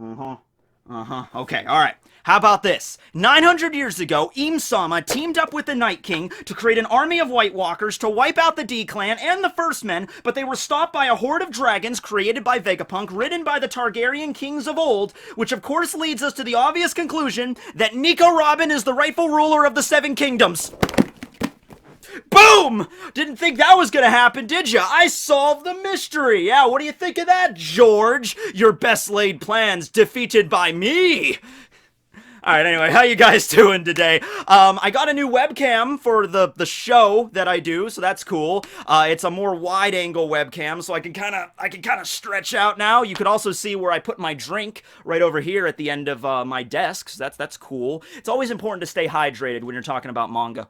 Uh-huh. Uh-huh. Okay, alright. How about this? 900 years ago, Im-sama teamed up with the Night King to create an army of White Walkers to wipe out the D-Clan and the First Men, but they were stopped by a horde of dragons created by Vegapunk, ridden by the Targaryen kings of old, which of course leads us to the obvious conclusion that Nico Robin is the rightful ruler of the Seven Kingdoms. Boom! Didn't think that was gonna happen, did ya? I solved the mystery! Yeah, what do you think of that, George? Your best laid plans defeated by me! Alright, anyway, how you guys doing today? I got a new webcam for the show that I do, so that's cool. It's a more wide-angle webcam, so I can kinda stretch out now. You could also see where I put my drink right over here at the end of my desk, so that's cool. It's always important to stay hydrated when you're talking about manga.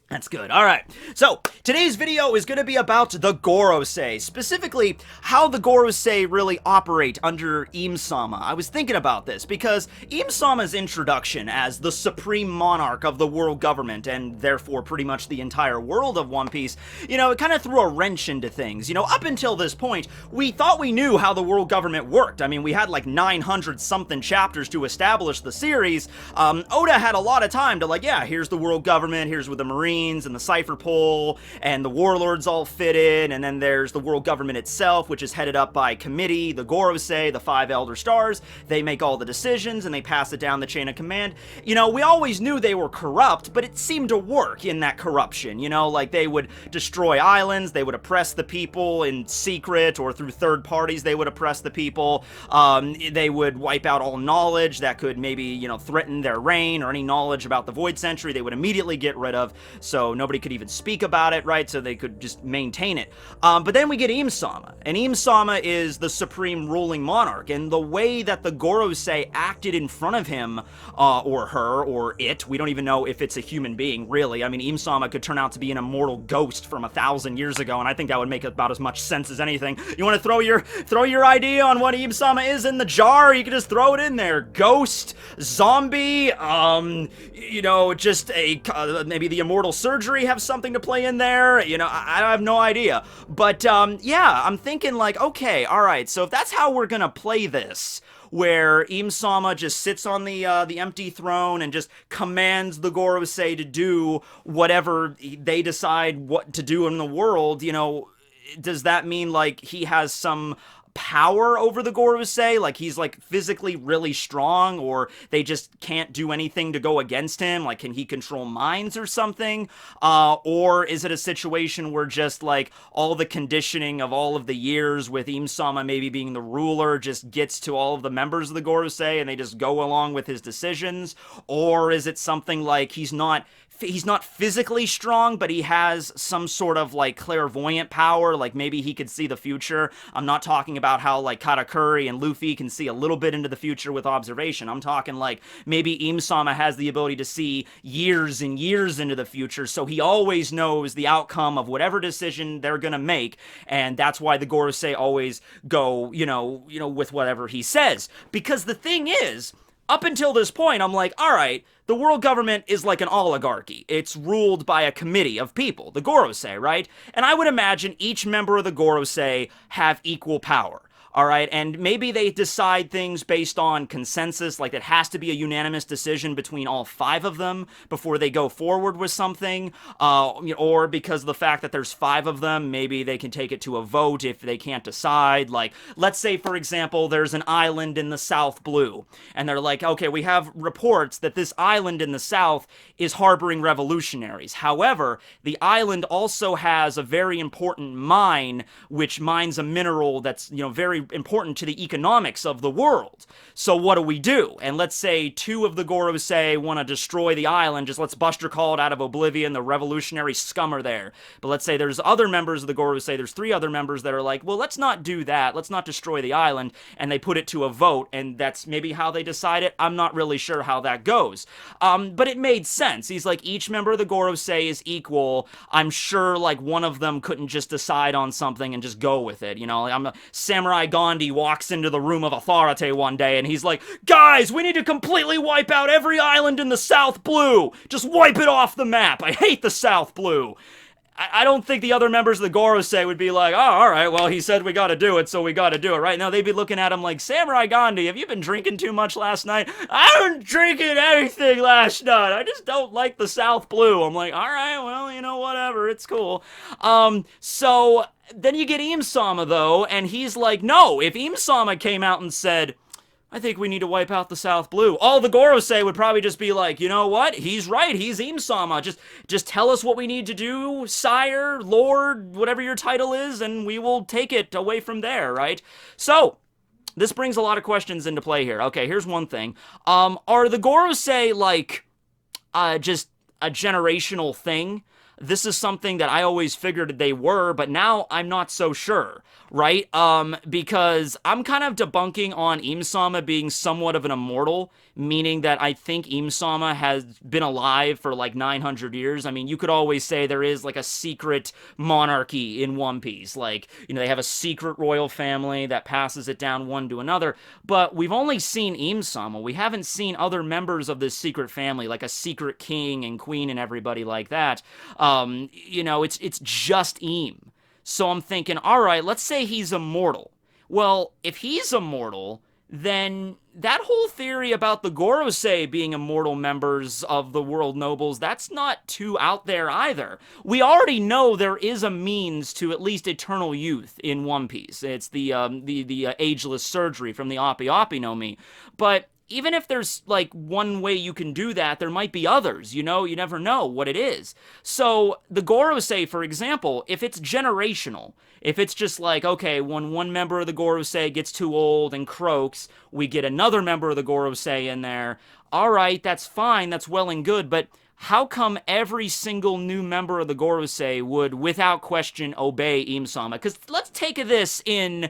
That's good. Alright, so today's video is going to be about the Gorosei, specifically how the Gorosei really operate under Im-sama. I was thinking about this because Im-sama's introduction as the supreme monarch of the world government, and therefore pretty much the entire world of One Piece, you know, it kind of threw a wrench into things. You know, up until this point, we thought we knew how the world government worked. I mean, we had like 900 something chapters to establish the series. Oda had a lot of time to like, yeah, here's the world government, here's with the Marines, and the Cipher Pole, and the warlords all fit in, and then there's the world government itself, which is headed up by committee, the Gorosei, the Five Elder Stars. They make all the decisions, and they pass it down the chain of command. You know, we always knew they were corrupt, but it seemed to work in that corruption, you know, like they would destroy islands, they would oppress the people in secret, or through third parties they would oppress the people. They would wipe out all knowledge that could maybe, you know, threaten their reign, or any knowledge about the Void Century they would immediately get rid of, so nobody could even speak about it, right? So they could just maintain it. But then we get Im-sama, and Im-sama is the supreme ruling monarch, and the way that the Gorosei acted in front of him, or her, or it, we don't even know if it's a human being, really. I mean, Im-sama could turn out to be an immortal ghost from 1,000 years ago, and I think that would make about as much sense as anything. You want to throw your idea on what Im-sama is in the jar? You can just throw it in there. Ghost, zombie, you know, just maybe the immortal surgery have something to play in there, you know, I have no idea, but yeah, I'm thinking like, okay, alright, so if that's how we're gonna play this, where Im-sama just sits on the empty throne and just commands the Gorosei to do whatever they decide what to do in the world, you know, does that mean like he has some power over the Gorosei, like he's like physically really strong, or they just can't do anything to go against him? Like, can he control minds or something? Or is it a situation where just like all the conditioning of all of the years with Im-sama maybe being the ruler just gets to all of the members of the Gorosei and they just go along with his decisions? Or is it something like he's not physically strong, but he has some sort of like clairvoyant power, like maybe he could see the future? I'm not talking about how like Katakuri and Luffy can see a little bit into the future with observation. I'm talking like maybe Im-sama has the ability to see years and years into the future, so he always knows the outcome of whatever decision they're gonna make, and that's why the Gorosei always go, you know, with whatever he says. Because the thing is, up until this point, I'm like, alright, the world government is like an oligarchy. It's ruled by a committee of people, the Gorosei, right? And I would imagine each member of the Gorosei have equal power. Alright, and maybe they decide things based on consensus, like it has to be a unanimous decision between all 5 of them before they go forward with something, or because of the fact that there's 5 of them, maybe they can take it to a vote if they can't decide. Like, let's say, for example, there's an island in the South Blue, and they're like, okay, we have reports that this island in the South is harboring revolutionaries. However, the island also has a very important mine, which mines a mineral that's, you know, very important to the economics of the world. So what do we do? And let's say 2 of the Gorosei want to destroy the island, just let's Buster Call it out of oblivion, the revolutionary scum are there. But let's say there's other members of the Gorosei, there's 3 other members that are like, well, let's not do that, let's not destroy the island, and they put it to a vote, and that's maybe how they decide it. I'm not really sure how that goes. But it made sense. He's like, each member of the Gorosei is equal. I'm sure like one of them couldn't just decide on something and just go with it, you know? I'm a Samurai Gandhi walks into the room of authority one day and he's like, guys, we need to completely wipe out every island in the South Blue. Just wipe it off the map. I hate the South Blue. I don't think the other members of the Gorosei would be like, oh, all right, well, he said we gotta do it, so we gotta do it, right? Now they'd be looking at him like, Samurai Gandhi, have you been drinking too much last night? I wasn't drinking anything last night. I just don't like the South Blue. I'm like, all right, well, you know, whatever, it's cool. So then you get Im-sama, though, and he's like, no, if Im-sama came out and said, I think we need to wipe out the South Blue, all the Gorosei would probably just be like, you know what? He's right. He's Im-sama. Just tell us what we need to do, sire, lord, whatever your title is, and we will take it away from there, right? So, this brings a lot of questions into play here. Okay, here's one thing. Are the Gorosei, like, just a generational thing? This is something that I always figured they were, but now I'm not so sure, right? Because I'm kind of debunking on Im-sama being somewhat of an immortal, meaning that I think Im-sama has been alive for like 900 years. I mean, you could always say there is like a secret monarchy in One Piece. Like, you know, they have a secret royal family that passes it down one to another, but we've only seen Im-sama. We haven't seen other members of this secret family, like a secret king and queen and everybody like that. You know, it's just Im. So I'm thinking, all right, let's say he's immortal. Well, if he's immortal, then that whole theory about the Gorosei being immortal members of the World Nobles, that's not too out there either. We already know there is a means to at least eternal youth in One Piece. It's the ageless surgery from the Appi Appi no Mi. But even if there's, like, one way you can do that, there might be others, you know? You never know what it is. So, the Gorosei, for example, if it's generational, if it's just like, okay, when one member of the Gorosei gets too old and croaks, we get another member of the Gorosei in there, alright, that's fine, that's well and good, but how come every single new member of the Gorosei would, without question, obey Im-sama? Because let's take this in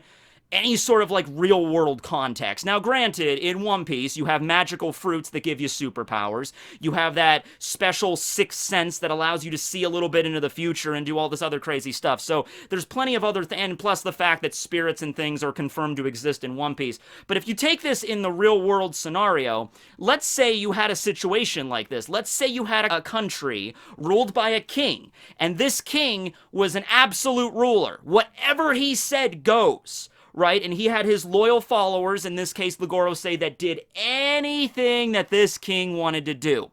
any sort of, like, real-world context. Now, granted, in One Piece, you have magical fruits that give you superpowers. You have that special sixth sense that allows you to see a little bit into the future and do all this other crazy stuff. So, there's plenty of other and plus the fact that spirits and things are confirmed to exist in One Piece. But if you take this in the real-world scenario, let's say you had a situation like this. Let's say you had a country ruled by a king, and this king was an absolute ruler. Whatever he said goes. Right? And he had his loyal followers, in this case the Gorosei, that did anything that this king wanted to do.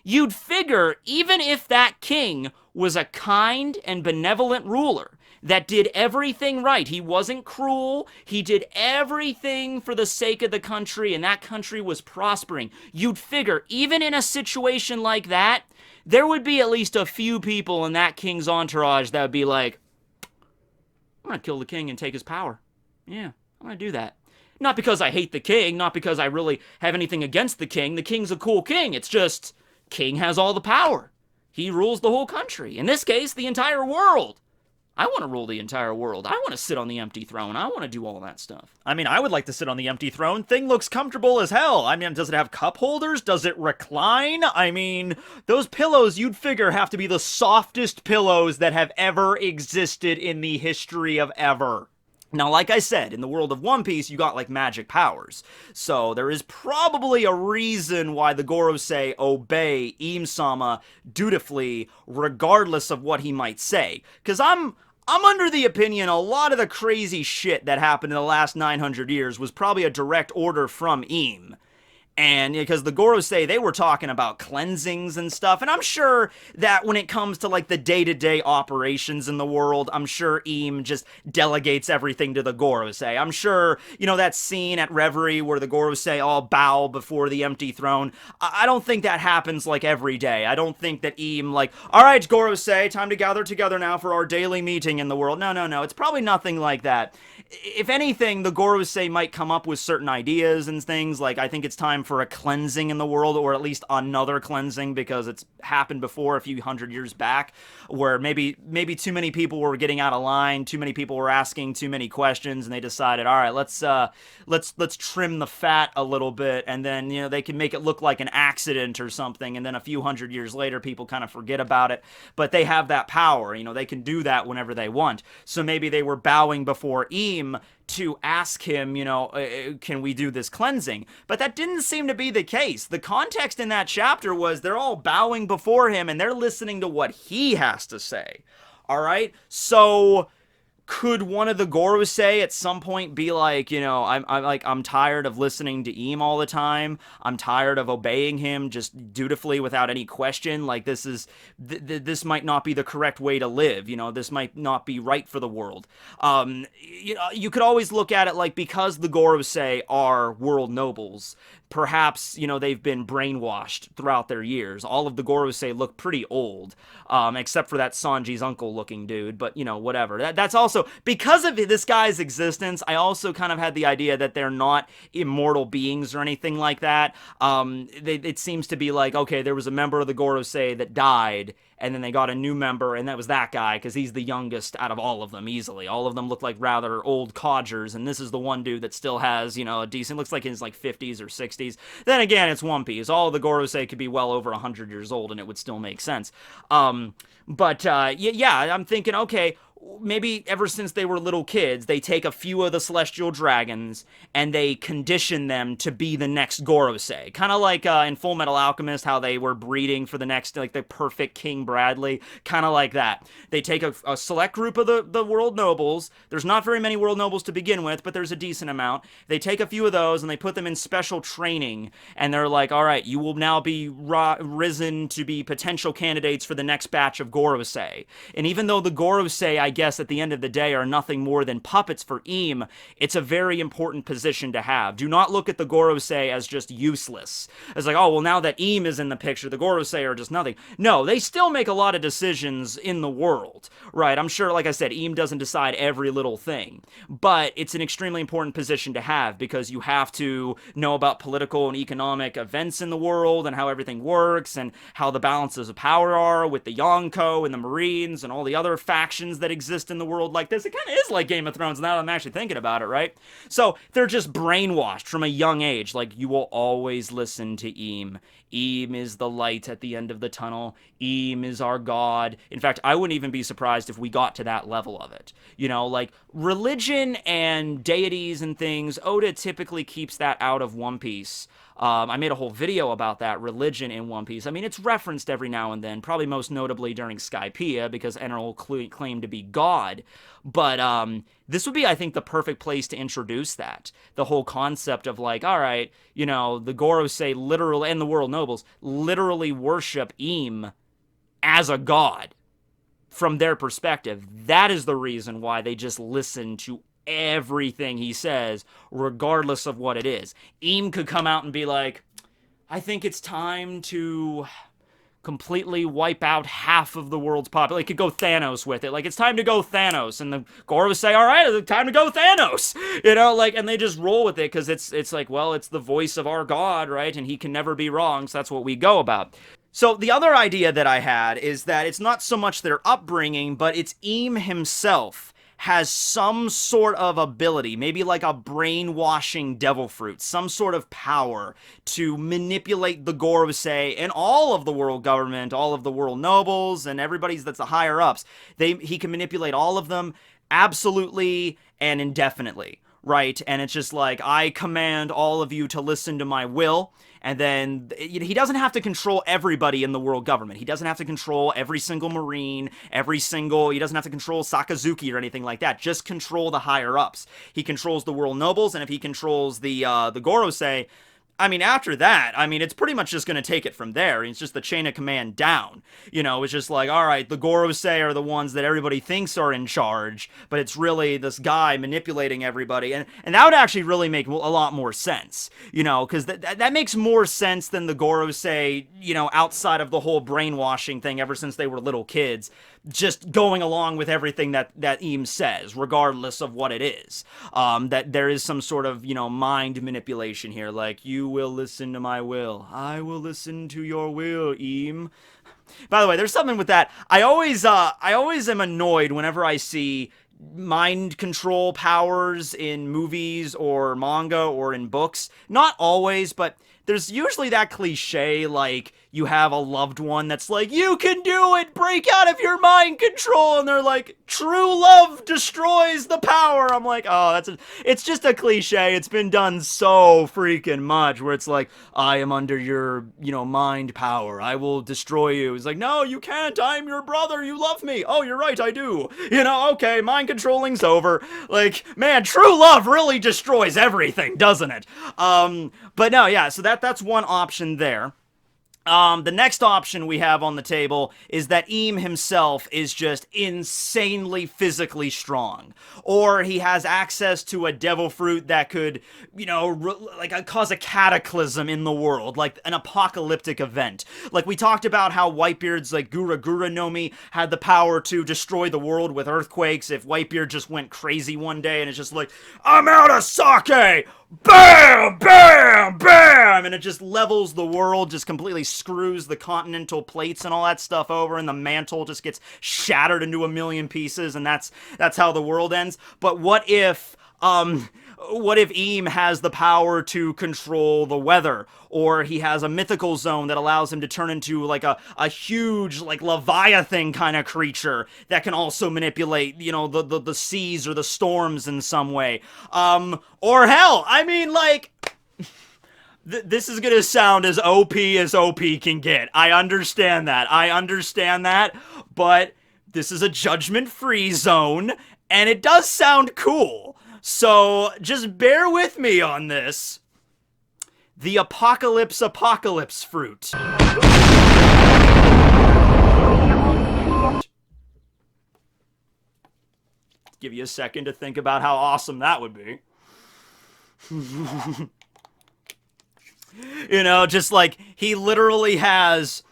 You'd figure, even if that king was a kind and benevolent ruler that did everything right, he wasn't cruel, he did everything for the sake of the country, and that country was prospering, you'd figure, even in a situation like that, there would be at least a few people in that king's entourage that would be like, I'm gonna kill the king and take his power. Yeah, I'm gonna do that. Not because I hate the king, not because I really have anything against the king. The king's a cool king. It's just, king has all the power. He rules the whole country. In this case, the entire world. I want to rule the entire world. I want to sit on the empty throne. I want to do all that stuff. I mean, I would like to sit on the empty throne. Thing looks comfortable as hell. I mean, does it have cup holders? Does it recline? I mean, those pillows, you'd figure, have to be the softest pillows that have ever existed in the history of ever. Now, like I said, in the world of One Piece, you got, like, magic powers. So, there is probably a reason why the Gorosei obey Im-sama dutifully, regardless of what he might say. Because I'm under the opinion a lot of the crazy shit that happened in the last 900 years was probably a direct order from Im. And because the Gorosei, they were talking about cleansings and stuff, and I'm sure that when it comes to, like, the day-to-day operations in the world, I'm sure Im just delegates everything to the Gorosei. I'm sure, you know, that scene at Reverie where the Gorosei all bow before the empty throne, I don't think that happens, like, every day. I don't think that Im, like, alright, Gorosei, time to gather together now for our daily meeting in the world. No, it's probably nothing like that. If anything, the Gorosei might come up with certain ideas and things, like, I think it's time for a cleansing in the world, or at least another cleansing, because it's happened before a few hundred years back, where maybe too many people were getting out of line, too many people were asking too many questions, and they decided, all right, let's trim the fat a little bit, and then, you know, they can make it look like an accident or something, and then a few hundred years later, people kind of forget about it, but they have that power, you know, they can do that whenever they want. So maybe they were bowing before Im to ask him, you know, can we do this cleansing? But that didn't seem to be the case. The context in that chapter was they're all bowing before him and they're listening to what he has to say. All right, so could one of the Gorosei at some point be like, I'm tired of listening to Eam all the time. I'm tired of obeying him just dutifully without any question. Like this might not be the correct way to live. This might not be right for the world. You could always look at it like, because the Gorosei are world nobles, perhaps, they've been brainwashed throughout their years. All of the Gorosei look pretty old, except for that Sanji's uncle looking dude, but, whatever. That's also, because of this guy's existence, I also kind of had the idea that they're not immortal beings or anything like that. It seems to be like, okay, there was a member of the Gorosei that died, and then they got a new member, and that was that guy, because he's the youngest out of all of them, easily. All of them look like rather old codgers, and this is the one dude that still has, a decent, looks like in his, 50s or 60s. Then again, it's One Piece. All of the Gorosei could be well over 100 years old, and it would still make sense. Yeah, I'm thinking, okay, maybe ever since they were little kids, they take a few of the celestial dragons and they condition them to be the next Gorosei. Kind of like in Full Metal Alchemist, how they were breeding for the next, the perfect King Bradley. Kind of like that. They take a select group of the world nobles. There's not very many world nobles to begin with, but there's a decent amount. They take a few of those and they put them in special training. And they're like, all right, you will now be risen to be potential candidates for the next batch of Gorosei. And even though the Gorosei, I guess, at the end of the day are nothing more than puppets for Eam, it's a very important position to have. Do not look at the Gorosei as just useless. It's like, oh, well, now that Eam is in the picture, the Gorosei are just nothing. No, they still make a lot of decisions in the world, right? I'm sure, like I said, Eam doesn't decide every little thing, but it's an extremely important position to have, because you have to know about political and economic events in the world and how everything works and how the balances of power are with the Yonko and the Marines and all the other factions that exist in the world like this. It kind of is like Game of Thrones now that I'm actually thinking about it, right? So they're just brainwashed from a young age. Like, you will always listen to Eam. Eam is the light at the end of the tunnel. Eam is our god. In fact, I wouldn't even be surprised if we got to that level of it. Like religion and deities and things, Oda typically keeps that out of One Piece. I made a whole video about that, religion in One Piece. I mean, it's referenced every now and then, probably most notably during Skypiea, because Enel claimed to be God. But this would be, I think, the perfect place to introduce that. The whole concept of like, all right, the Gorosei literally, and the world nobles, literally worship Eam as a god. From their perspective, that is the reason why they just listen to everything he says, regardless of what it is. Eam could come out and be like, I think it's time to completely wipe out half of the world's population. It could go Thanos with it. Like, it's time to go Thanos. And the Goros say, all right, it's time to go Thanos. And they just roll with it, because it's like, well, it's the voice of our god, right? And he can never be wrong, so that's what we go about. So the other idea that I had is that it's not so much their upbringing, but it's Eam himself has some sort of ability, maybe like a brainwashing devil fruit, some sort of power to manipulate the Gorosei and all of the world government, all of the world nobles, and everybody's that's the higher ups. He can manipulate all of them absolutely and indefinitely, right? And it's just like, I command all of you to listen to my will. And then he doesn't have to control everybody in the world government. He doesn't have to control every single Marine, he doesn't have to control Sakazuki or anything like that. Just control the higher ups. He controls the world nobles, and if he controls the Gorosei, I mean, after that, it's pretty much just going to take it from there. It's just the chain of command down. It's just like, all right, the Gorosei are the ones that everybody thinks are in charge, but it's really this guy manipulating everybody. And that would actually really make a lot more sense, because that makes more sense than the Gorosei, outside of the whole brainwashing thing ever since they were little kids, just going along with everything that Eam says, regardless of what it is. That there is some sort of, mind manipulation here, like, you will listen to my will. I will listen to your will, Eam. By the way, there's something with that. I always am annoyed whenever I see mind control powers in movies or manga or in books. Not always, but there's usually that cliche, like, you have a loved one that's like, you can do it, break out of your mind control, and they're like, true love destroys the power. I'm like, oh, it's just a cliche. It's been done so freaking much, where it's like, I am under your, mind power. I will destroy you. It's like, no, you can't. I'm your brother. You love me. Oh, you're right, I do. Okay, mind controlling's over. Like, man, true love really destroys everything, doesn't it? But no, yeah, so that's one option there. The next option we have on the table is that Im himself is just insanely physically strong. Or he has access to a devil fruit that could, cause a cataclysm in the world, like an apocalyptic event. Like we talked about how Whitebeard's, like, Gura Gura no Mi had the power to destroy the world with earthquakes if Whitebeard just went crazy one day and it's just like, I'm out of sake! Bam! Bam! Bam! And it just levels the world, just completely screws the continental plates and all that stuff over, and the mantle just gets shattered into a million pieces, and that's how the world ends. But what if Im has the power to control the weather, or he has a mythical zone that allows him to turn into like a huge, like, Leviathan kind of creature that can also manipulate, the seas or the storms in some way. Or hell, I mean, like, this is gonna sound as OP can get. I understand that, but this is a judgment-free zone, and it does sound cool. So, just bear with me on this. The Apocalypse fruit. Give you a second to think about how awesome that would be. Just like, he literally has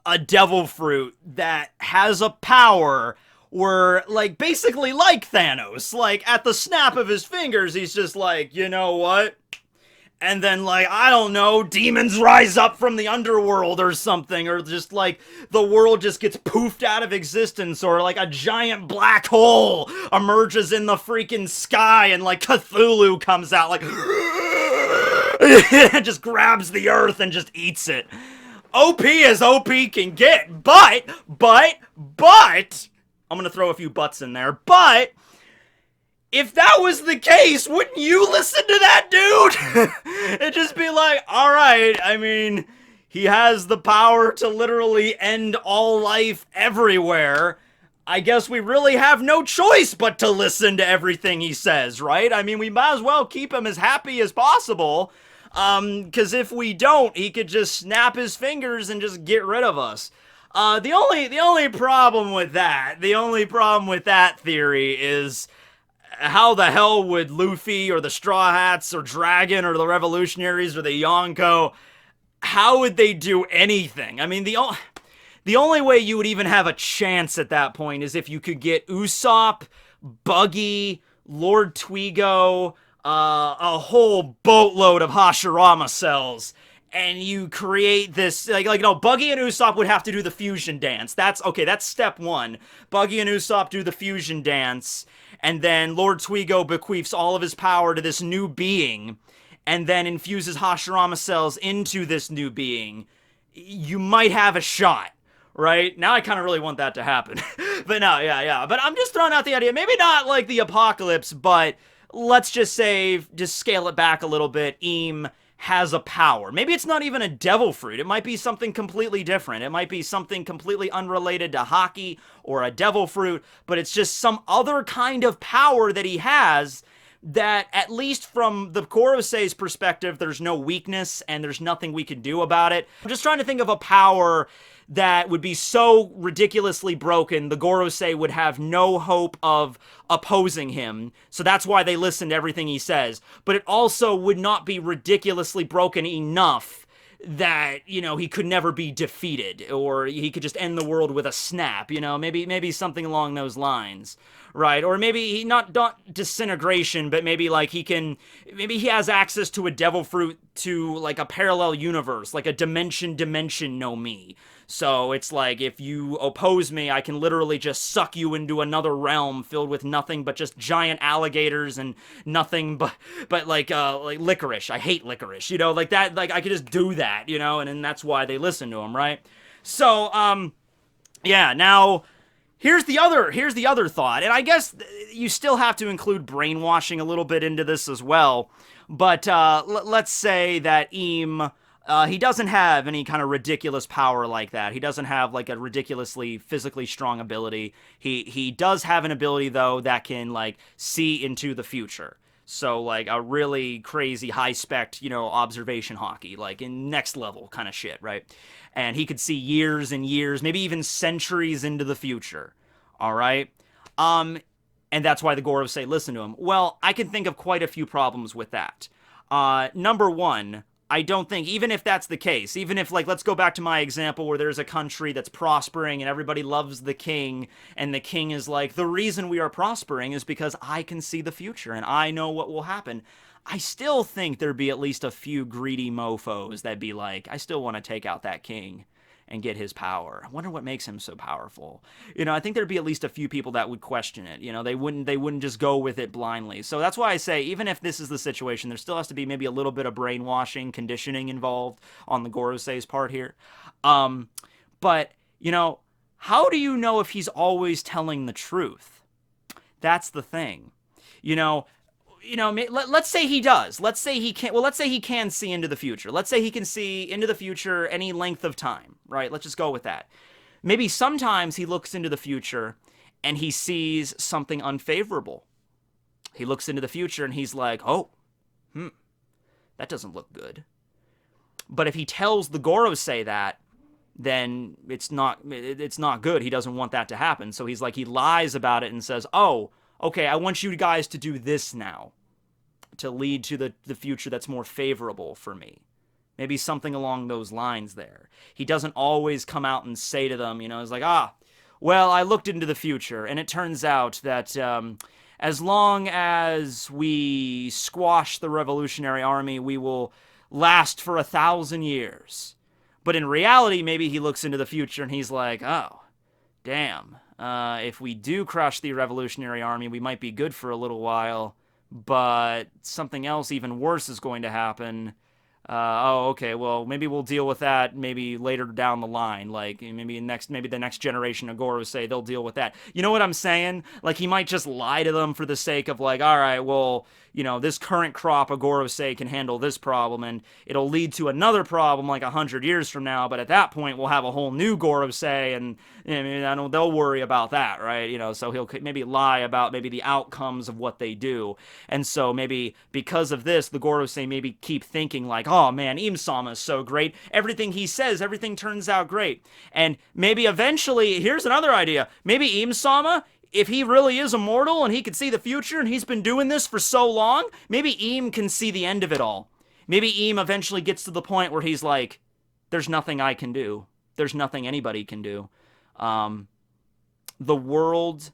a devil fruit that has a power where, like, basically like Thanos, like, at the snap of his fingers, he's just like, you know what? And then, like, I don't know, demons rise up from the underworld or something, or just, like, the world just gets poofed out of existence, or, like, a giant black hole emerges in the freaking sky, and, like, Cthulhu comes out, like, and just grabs the earth and just eats it. OP as OP can get, but, I'm gonna throw a few buts in there, but if that was the case, wouldn't you listen to that dude? It'd just be like, alright, I mean, he has the power to literally end all life everywhere. I guess we really have no choice but to listen to everything he says, right? I mean, we might as well keep him as happy as possible, because if we don't, he could just snap his fingers and just get rid of us. The only problem with that theory is, how the hell would Luffy or the Straw Hats or Dragon or the Revolutionaries or the Yonko, how would they do anything? I mean, the only way you would even have a chance at that point is if you could get Usopp, Buggy, Lord Twigo, a whole boatload of Hashirama cells, and you create this, no, Buggy and Usopp would have to do the fusion dance. That's step one. Buggy and Usopp do the fusion dance, and then Lord Twigo bequeaths all of his power to this new being, and then infuses Hashirama cells into this new being. You might have a shot, right? Now I kind of really want that to happen. But no, yeah. But I'm just throwing out the idea, maybe not like the apocalypse, but let's just say, just scale it back a little bit, Im has a power. Maybe it's not even a devil fruit. It might be something completely different. It might be something completely unrelated to hockey or a devil fruit, but it's just some other kind of power that he has that, at least from the Gorosei's perspective, there's no weakness and there's nothing we can do about it. I'm just trying to think of a power that would be so ridiculously broken, the Gorosei would have no hope of opposing him. So that's why they listen to everything he says. But it also would not be ridiculously broken enough that, he could never be defeated, or he could just end the world with a snap, maybe something along those lines, right? Or maybe not disintegration, but maybe maybe he has access to a devil fruit to, like, a parallel universe, like a dimension no Mi. So it's like, if you oppose me, I can literally just suck you into another realm filled with nothing but just giant alligators and nothing but like licorice. I hate licorice, you know, like that. Like, I could just do that, you know, and that's why they listen to him, right? So yeah. Now, here's the other thought, and I guess you still have to include brainwashing a little bit into this as well. But let's say that Im, he doesn't have any kind of ridiculous power like that. He doesn't have like a ridiculously physically strong ability. He does have an ability though that can like see into the future. So like a really crazy high spec, you know, observation hockey, like in next level kind of shit, right? And he could see years and years, maybe even centuries into the future. All right. And that's why the Gorosei listen to him. Well, I can think of quite a few problems with that. Number one, I don't think, even if that's the case, even if, like, let's go back to my example where there's a country that's prospering and everybody loves the king, and the king is like, the reason we are prospering is because I can see the future and I know what will happen. I still think there'd be at least a few greedy mofos that'd be like, I still want to take out that king and get his power. I wonder what makes him so powerful. You know, I think there'd be at least a few people that would question it. You know, they wouldn't just go with it blindly. So that's why I say, even if this is the situation, there still has to be maybe a little bit of brainwashing, conditioning involved on the Gorosei's part here. But, you know, how do you know if he's always telling the truth? That's the thing. Let's say he does. Let's say he can. Well, let's say he can see into the future. Let's say he can see into the future any length of time, right? Let's just go with that. Maybe sometimes he looks into the future and he sees something unfavorable. He looks into the future and he's like, oh, that doesn't look good. But if he tells the Gorosei that, then it's not good. He doesn't want that to happen. So he's like, he lies about it and says, oh, okay, I want you guys to do this now to lead to the future that's more favorable for me. Maybe something along those lines there. He doesn't always come out and say to them, you know, it's like, well, I looked into the future, and it turns out that as long as we squash the Revolutionary Army, we will last for 1,000 years. But in reality, maybe he looks into the future and he's like, oh, damn. If we do crush the Revolutionary Army, we might be good for a little while, but something else even worse is going to happen. Okay, well, maybe we'll deal with that maybe later down the line. Like, maybe the next generation of Gorosei, they'll deal with that. You know what I'm saying? Like, he might just lie to them for the sake of, like, all right, well, you know, this current crop of Gorosei can handle this problem, and it'll lead to another problem like 100 years from now, but at that point, we'll have a whole new Gorosei, and they'll worry about that, right? You know, so he'll maybe lie about maybe the outcomes of what they do. And so maybe because of this, the Gorosei maybe keep thinking like, oh man, Im-sama is so great. Everything he says, everything turns out great. And maybe eventually, here's another idea. Maybe Im-sama, if he really is immortal and he can see the future and he's been doing this for so long, maybe Im can see the end of it all. Maybe Im eventually gets to the point where he's like, there's nothing I can do. There's nothing anybody can do. The world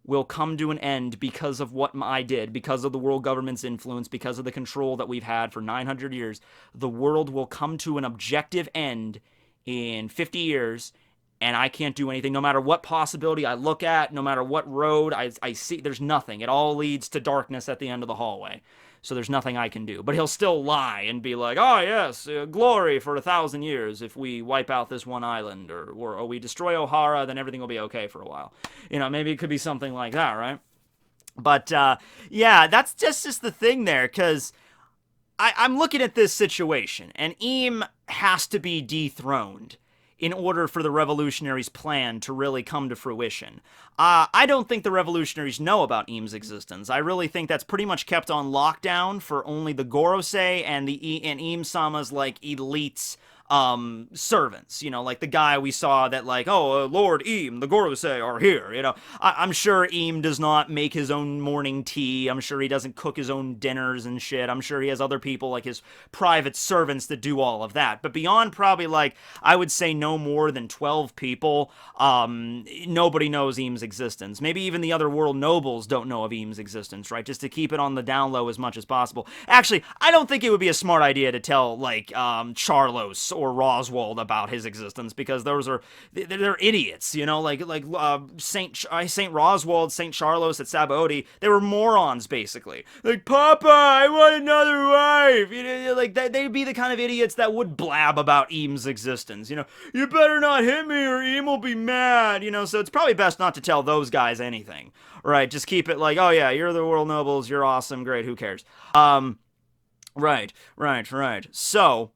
will come to an end because of what I did, because of the world government's influence, because of the control that we've had for 900 years. The world will come to an objective end in 50 years, and I can't do anything. No matter what possibility I look at, no matter what road I see, there's nothing. It all leads to darkness at the end of the hallway. So there's nothing I can do. But he'll still lie and be like, oh yes, glory for 1,000 years if we wipe out this one island, or we destroy Ohara, then everything will be okay for a while. You know, maybe it could be something like that, right? But yeah, that's just the thing there, because I'm looking at this situation, and Im has to be dethroned in order for the revolutionaries' plan to really come to fruition. I don't think the revolutionaries know about Im's existence. I really think that's pretty much kept on lockdown for only the Gorosei and Im-sama's, like, elites, servants, you know, like the guy we saw that, like, oh, Lord Im, the Gorosei are here, you know. I'm sure Im does not make his own morning tea. I'm sure he doesn't cook his own dinners and shit. I'm sure he has other people, like his private servants, that do all of that. But beyond probably, like, I would say no more than 12 people, nobody knows Im's existence. Maybe even the other world nobles don't know of Im's existence, right? Just to keep it on the down low as much as possible. Actually, I don't think it would be a smart idea to tell, like, Charlos or Roswald about his existence, because they're idiots, you know, like Saint Roswald, Saint Charlos at Sabaody, they were morons basically. Like, Papa, I want another wife. You know, like they'd be the kind of idiots that would blab about Eam's existence. You know, you better not hit me or Eam will be mad. You know, so it's probably best not to tell those guys anything, right? Just keep it like, oh yeah, you're the world nobles, you're awesome, great, who cares? Right. So,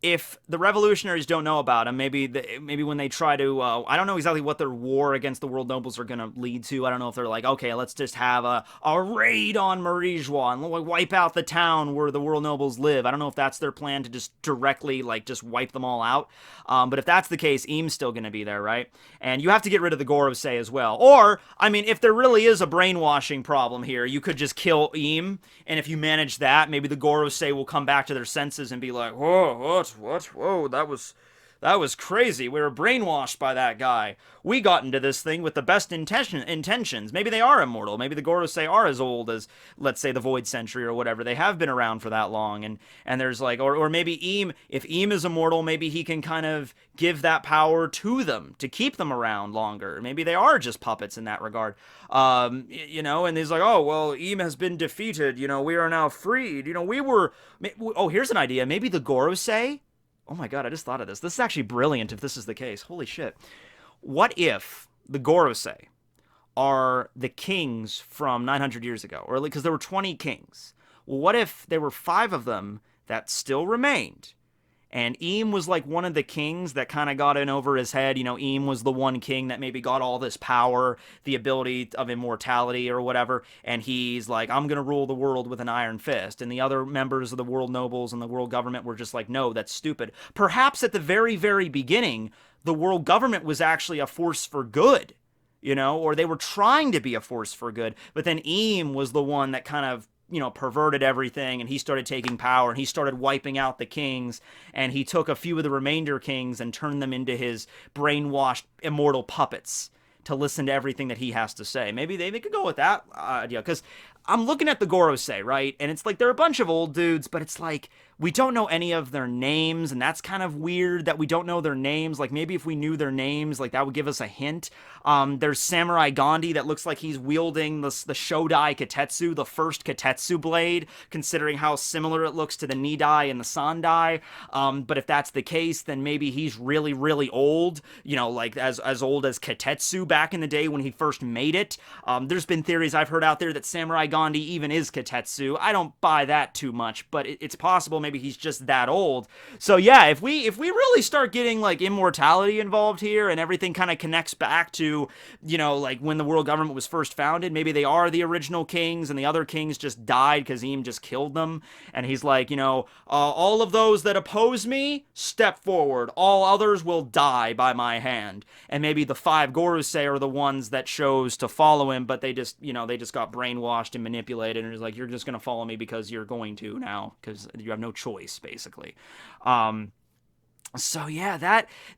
if the revolutionaries don't know about him, maybe when they try to, I don't know exactly what their war against the world nobles are going to lead to. I don't know if they're like, okay, let's just have a raid on Marijois and wipe out the town where the world nobles live. I don't know if that's their plan, to just directly, like, just wipe them all out. But if that's the case, Eam's still going to be there, right? And you have to get rid of the Gorosei as well. Or, I mean, if there really is a brainwashing problem here, you could just kill Eam, and if you manage that, maybe the Gorosei will come back to their senses and be like, whoa, what? Whoa, that was crazy. We were brainwashed by that guy. We got into this thing with the best intentions. Maybe they are immortal. Maybe the Gorosei are as old as, let's say, the Void Century or whatever. They have been around for that long. And there's like, or maybe Eam, if Eam is immortal, maybe he can kind of give that power to them to keep them around longer. Maybe they are just puppets in that regard. You know, and he's like, oh, well, Eam has been defeated. You know, we are now freed. You know, oh, here's an idea. Maybe the Gorosei. Oh my god, I just thought of this. This is actually brilliant if this is the case. Holy shit. What if the Gorosei are the kings from 900 years ago? Or because there were 20 kings. Well, what if there were 5 of them that still remained? And Eam was like one of the kings that kind of got in over his head. You know, Eam was the one king that maybe got all this power, the ability of immortality or whatever. And he's like, I'm going to rule the world with an iron fist. And the other members of the world nobles and the world government were just like, no, that's stupid. Perhaps at the very, very beginning, the world government was actually a force for good, you know, or they were trying to be a force for good. But then Eam was the one that kind of, you know, perverted everything, and he started taking power, and he started wiping out the kings, and he took a few of the remainder kings and turned them into his brainwashed immortal puppets to listen to everything that he has to say. Maybe they could go with that idea, because I'm looking at the Gorosei, right? And it's like they're a bunch of old dudes, but it's like we don't know any of their names, and that's kind of weird that we don't know their names. Like, maybe if we knew their names, like, that would give us a hint. There's Samurai Gandhi that looks like he's wielding the Shodai Kitetsu, the first Kitetsu blade, considering how similar it looks to the Nidai and the Sandai. But if that's the case, then maybe he's really, really old, you know, like as old as Kitetsu back in the day when he first made it. There's been theories I've heard out there that Samurai Gandhi even is Kitetsu. I don't buy that too much, but it's possible maybe he's just that old. So yeah, if we really start getting like immortality involved here, and everything kind of connects back to, you know, like when the world government was first founded, maybe they are the original kings and the other kings just died because Eam just killed them, and he's like, you know, all of those that oppose me, step forward, all others will die by my hand. And maybe the 5 Gorosei are the ones that chose to follow him, but they just, you know, they just got brainwashed and manipulated, and it's like, you're just gonna follow me because you're going to now, because you have no choice, basically. So yeah,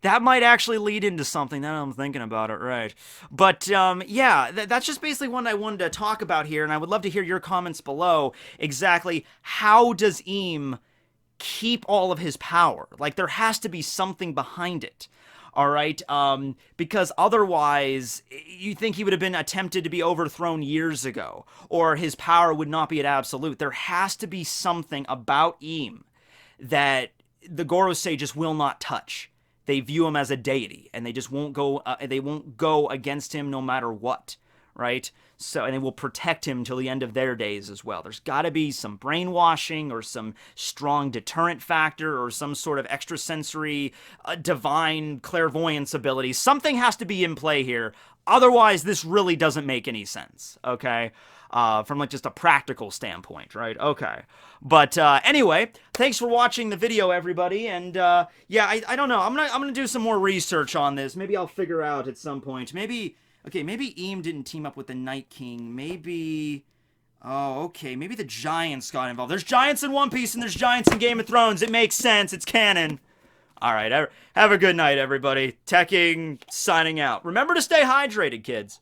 that might actually lead into something. Now I'm thinking about it, right? But yeah, that's just basically what I wanted to talk about here, and I would love to hear your comments below. Exactly, how does Eam keep all of his power? Like, there has to be something behind it. All right, because otherwise, you think he would have been attempted to be overthrown years ago, or his power would not be at absolute. There has to be something about Eam that the Gorosei just will not touch. They view him as a deity, and they just won't go. They won't go against him no matter what, right? So, and they will protect him till the end of their days as well. There's got to be some brainwashing, or some strong deterrent factor, or some sort of extrasensory, divine clairvoyance ability. Something has to be in play here. Otherwise, this really doesn't make any sense, okay? From like just a practical standpoint, right? Okay. But anyway, thanks for watching the video, everybody. And yeah, I don't know. I'm gonna do some more research on this. Maybe I'll figure out at some point. Maybe. Okay, maybe Eam didn't team up with the Night King. Maybe... Oh, okay. Maybe the Giants got involved. There's Giants in One Piece and there's Giants in Game of Thrones. It makes sense. It's canon. Alright, have a good night, everybody. Tekking, signing out. Remember to stay hydrated, kids.